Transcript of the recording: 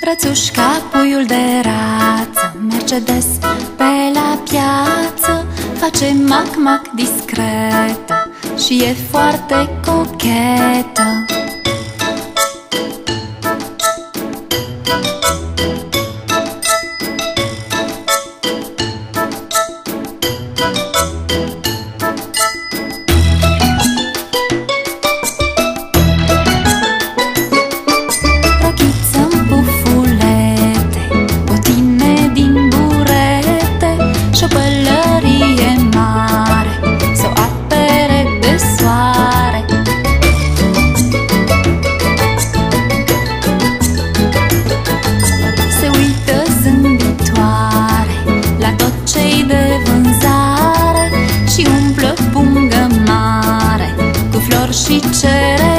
Frățușca, puiul de rață, merge des pe la piață, face mac-mac discretă și e foarte cochetă. Și umplă pungă mare cu flori și cere.